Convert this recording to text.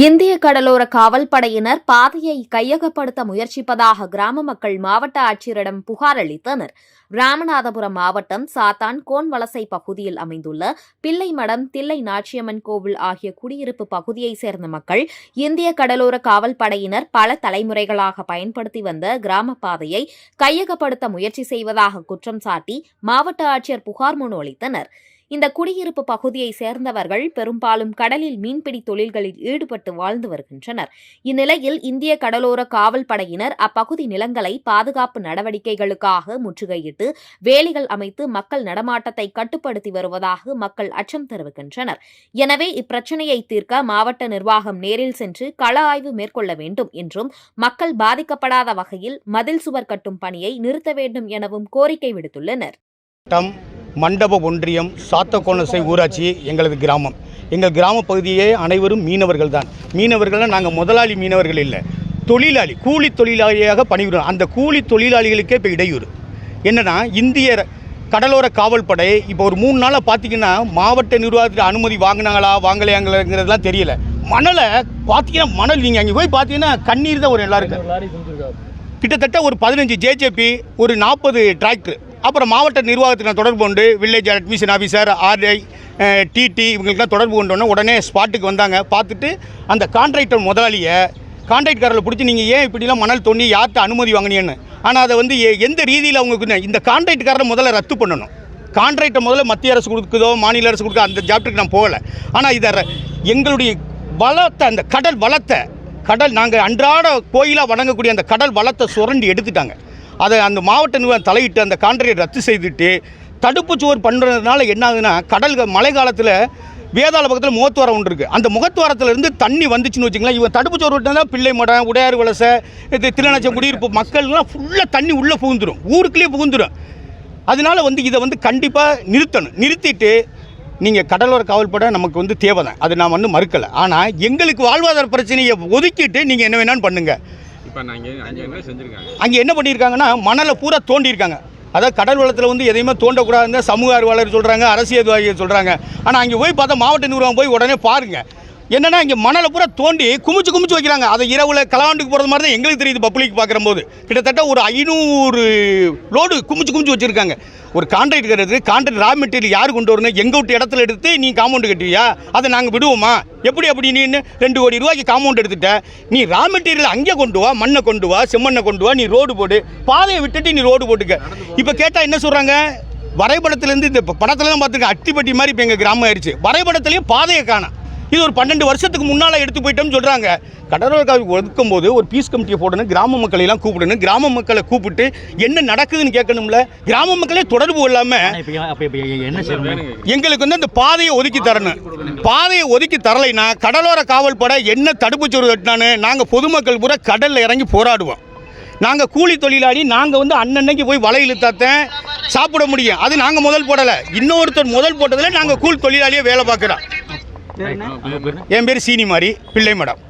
இந்திய கடலோர காவல்படையினர் பாதையை கையகப்படுத்த முயற்சிப்பதாக கிராம மக்கள் மாவட்ட ஆட்சியரிடம் புகார் அளித்தனர். ராமநாதபுரம் மாவட்டம் சாத்தான் கோன்வலசை பகுதியில் அமைந்துள்ள பிள்ளைமடம் தில்லை நாச்சியம்மன் கோவில் ஆகிய குடியிருப்பு பகுதியைச் சேர்ந்த மக்கள் இந்திய கடலோர காவல்படையினர் பல தலைமுறைகளாக பயன்படுத்தி வந்த கிராம பாதையை கையகப்படுத்த முயற்சி செய்வதாக குற்றம் சாட்டி மாவட்ட ஆட்சியர் புகார் மனு அளித்தனர். இந்த குடியிருப்பு பகுதியைச் சேர்ந்தவர்கள் பெரும்பாலும் கடலில் மீன்பிடி தொழில்களில் ஈடுபட்டு வாழ்ந்து வருகின்றனர். இந்நிலையில் இந்திய கடலோர காவல் படையினர் அப்பகுதி நிலங்களை பாதுகாப்பு நடவடிக்கைகளுக்காக முற்றுகையிட்டு வேலிகள் அமைத்து மக்கள் நடமாட்டத்தை கட்டுப்படுத்தி வருவதாக மக்கள் அச்சம் தெரிவிக்கின்றனர். எனவே இப்பிரச்சினையை தீர்க்க மாவட்ட நிர்வாகம் நேரில் சென்று கள ஆய்வு மேற்கொள்ள வேண்டும் என்றும் மக்கள் பாதிக்கப்படாத வகையில் மதில் சுவர் கட்டும் பணியை நிறுத்த வேண்டும் எனவும் கோரிக்கை விடுத்துள்ளனர். மண்டப ஒன்றியம் சாத்தகோனசை ஊராட்சி எங்களது கிராமம். எங்கள் கிராம பகுதியே அனைவரும் மீனவர்கள் தான். மீனவர்கள்னால் நாங்கள் முதலாளி மீனவர்கள் இல்லை, தொழிலாளி கூலி தொழிலாளியாக பணிபுரியும். அந்த கூலி தொழிலாளிகளுக்கே இப்போ இடையூறு என்னென்னா, இந்திய கடலோர காவல்படை இப்போ ஒரு 3 நாளாக பார்த்தீங்கன்னா மாவட்ட நிர்வாகத்தில் அனுமதி வாங்கினாங்களா வாங்கலையாங்கிறதுலாம் தெரியல. மணலை பார்த்தீங்கன்னா மணல் நீங்கள் அங்கே போய் பார்த்தீங்கன்னா கண்ணீர் தான் ஒரு எல்லாருக்கும். கிட்டத்தட்ட ஒரு 15 ஜேஜேபி, ஒரு 40 டிராக்டர். அப்புறம் மாவட்ட நிர்வாகத்தில் தொடர்பு கொண்டு village admission officer, RI, DD இவங்களுக்குலாம் தொடர்பு கொண்டோன்னே உடனே ஸ்பாட்டுக்கு வந்தாங்க. பார்த்துட்டு அந்த கான்ட்ராக்டர் முதலாளியை கான்ட்ராக்டரில் பிடிச்சி நீங்கள் ஏன் இப்படிலாம் மணல் தோண்டி யார்கிட்ட அனுமதி வாங்கினீன்னு. ஆனால் அதை வந்து எந்த ரீதியில் அவங்க இந்த கான்ட்ராக்டரை முதல்ல ரத்து பண்ணணும். கான்ட்ராக்டர் முதல்ல மத்திய அரசு கொடுக்குதோ மாநில அரசு கொடுக்குதோ அந்த ஜாப்டுக்கு நான் போகலை. ஆனால் இதை எங்களுடைய வளத்தை, அந்த கடல் நாங்கள் அன்றாட கோயிலாக வணங்கக்கூடிய அந்த கடல் வளத்தை சுரண்டி எடுத்துட்டாங்க. அதை அந்த மாவட்ட நிர்வாகம் தலையிட்டு அந்த கான்ட்ராக்டை ரத்து செய்துட்டு தடுப்பு சுவர் பண்ணுறதுனால என்ன ஆகுதுன்னா, மழை காலத்தில் வேதாள பக்கத்தில் முகத்துவாரம் ஒன்று இருக்குது. அந்த முகத்துவாரத்திலேருந்து தண்ணி வந்துச்சுன்னு வச்சுங்களேன், இவன் தடுப்பு சுவர் விட்டால் பிள்ளைமடம், உடையாறு வலசை, திருநச்சம் குடியிருப்பு மக்கள்லாம் ஃபுல்லாக தண்ணி உள்ளே புகுந்துடும், ஊருக்குள்ளேயே புகுந்துடும். அதனால இதை கண்டிப்பாக நிறுத்திட்டு நீங்கள் கடலோர காவல்படை நமக்கு தேவை தான், அது நான் மறுக்கலை. ஆனால் எங்களுக்கு வாழ்வாதார பிரச்சனையை ஒதுக்கிட்டு நீங்கள் என்ன வேணாலும் பண்ணுங்கள். அங்கே என்ன பண்ணியிருக்காங்கன்னா, மணலை பூரா தோண்டியிருக்காங்க. அதாவது கடல் வளத்தில் எதையுமே தோண்டக்கூடாதுன்னு சமூக ஆர்வலர் சொல்கிறாங்க, அரசியல்வாதிகள் சொல்கிறாங்க. ஆனால் அங்கே போய் பார்த்தா மாவட்ட நிர்வாகம் போய் உடனே பாருங்கள், என்னென்னா இங்கே மணலை பூரா தோண்டி குமிச்சு வைக்கிறாங்க. அதை இரவில் கலாண்டுக்கு போகிறது மாதிரி தான் எங்களுக்கு தெரியுது. பப்ளிக் பார்க்கும்போது கிட்டத்தட்ட ஒரு 500 லோடு குமிச்சு வச்சுருக்காங்க. ஒரு கான்ட்ராக்ட் ரா மெட்டீரியல் யார் கொண்டு வரணும்? எங்கள் விட்டு இடத்துல எடுத்து நீ காம்பவுண்டு கட்டுவியா? அதை நாங்கள் விடுவோமா? அப்படி நீ 2 கோடி ரூபாய்க்கு காம்பவுண்ட் எடுத்துட்ட, நீ ரா மெட்டீரியல் அங்கே கொண்டு வா, மண்ணை கொண்டு வா, செம்மண்ணை கொண்டு வா, நீ ரோடு போடு, பாதையை விட்டுட்டு நீ ரோடு போட்டுக்க. இப்போ கேட்டால் என்ன சொல்கிறாங்க, வரைபடத்துலேருந்து இந்த படத்தில் தான் பார்த்துருக்கேன், அட்டிப்பட்டி மாதிரி இப்போ எங்கள் கிராமம் ஆயிடுச்சு. வரைபடத்துலேயும் பாதையை காணோம். இது ஒரு 12 வருஷத்துக்கு முன்னால் எடுத்து போயிட்டோம்னு சொல்கிறாங்க. கடலோர காவல் ஒதுக்கும் போது ஒரு பீஸ் கமிட்டியை போடணும், கிராம மக்களையெல்லாம் கூப்பிடணும், கிராம மக்களை கூப்பிட்டு என்ன நடக்குதுன்னு கேட்கணும்ல. கிராம மக்களே தொடர்பு இல்லாமல் எங்களுக்கு அந்த பாதையை ஒதுக்கி தரணும். பாதையை ஒதுக்கி தரலைன்னா கடலோர காவல் படை என்ன தடுப்புச்சுவர் கட்டினான்னு நாங்கள் பொதுமக்கள் பூரா கடலில் இறங்கி போராடுவோம். நாங்கள் கூலி தொழிலாளி, நாங்கள் அன்னன்னைக்கு போய் வலை இழுத்தாத்தான் சாப்பிட முடியும். அது நாங்கள் முதல் போடலை, இன்னொருத்தர் முதல் போட்டதில் நாங்கள் கூலி தொழிலாளியே வேலை பார்க்குறோம். என் பேர் சீனிமாரி, பிள்ளைமடம்.